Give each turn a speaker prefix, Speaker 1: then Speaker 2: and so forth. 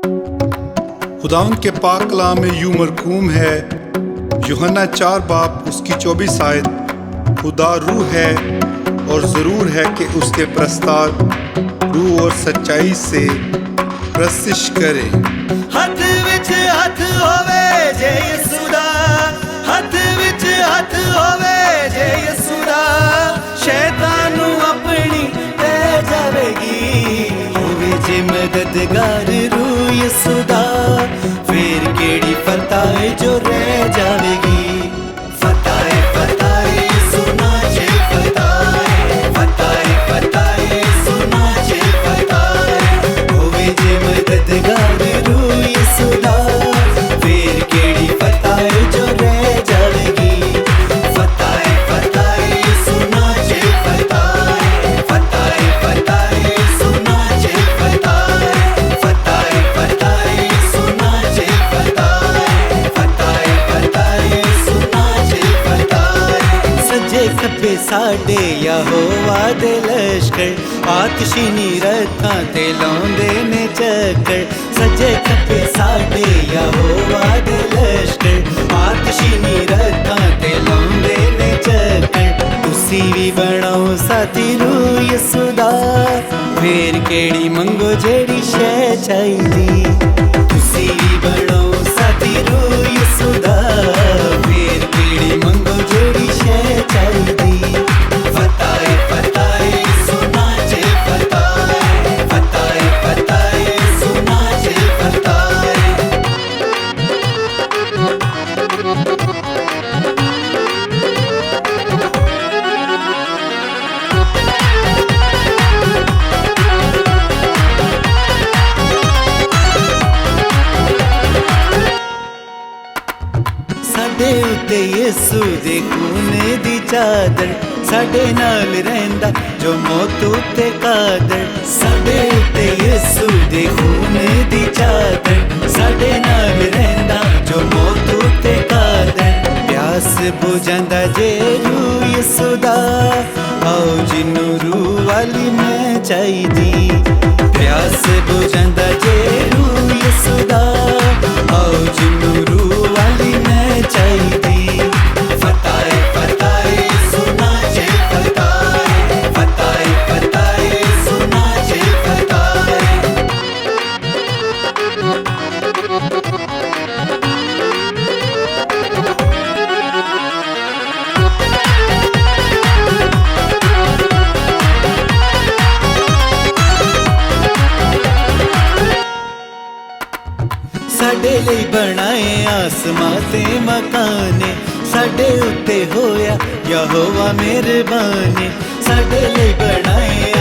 Speaker 1: खुदावंद के पाक कलाम में यूं मरकूम है, यूहन्ना 4 बाब उसकी 24 आयत, खुदा रूह है और ज़रूर है कि उसके प्रस्ताव रूह और सच्चाई से प्रस्तिश करे।
Speaker 2: हथ विच हथ होवे जे यसू दा, हथ विच हथ होवे जे यसू दा, शैतान नू अपनी ले जावेगी। होवे जे मददगार रूह यसू दा, फिर केड़ी फतह है जो रह जावेगी। फतह फतह यसू नाचे फतह, फतह फतह यसू नाचे फतह। होवे जे मददगार रूह यसू दा, फिर केड़ी फतह है जो रह जावेगी। फतह फतह यसू नाचे फतह, फतह फतह यसू नाचे फतह, फतह फतह यसू नाचे फतह, फतह फतह यसू नाचे फतह। सज्जे खब्बे साडे यहोवा दे लश्कर, आतिशीनी रथां ते लाउंदे ने चक्कर। सज्जे खब्बे साडे यहोवा दे लश्कर, आतिशीनी रथां ते लाउंदे ने चक्कर। तुसी भी बनाओ साथी रूह यसू दा, फिर केड़ी मंगो जेड़ी शै चाहीदी। तुसी भी बनाओ साथी रूह यसू दा, फिर केड़ी मंगो जेड़ी शै चाहीदी। फतह फतह यसू नाचे फतह, फतह फतह यसू नाचे फतह। साडे उत्ते यसू दे खून दी चादर, साडे नाल रहिंदा जो मौत उत्ते कादर। साडे उत्ते यसू दे खून दी चादर, साडे नाल रहिंदा जो मौत उत्ते कादर। प्यास बुझांदा जे रूह यसू दा, आओ जिन्नू रूह वाली मैं चाहीदी। प्यास बुझांदा जे रूह यसू दा, आओ जिन्नू रूह वाली मैं चाहीदी। फतह फतह यसू नाचे फतह, फतह फतह यसू नाचे फतह। साडे लई बनाए आसमां ते मकाने, साडे उत्ते होया यहोवा मेहरबाने। साडे लई बनाए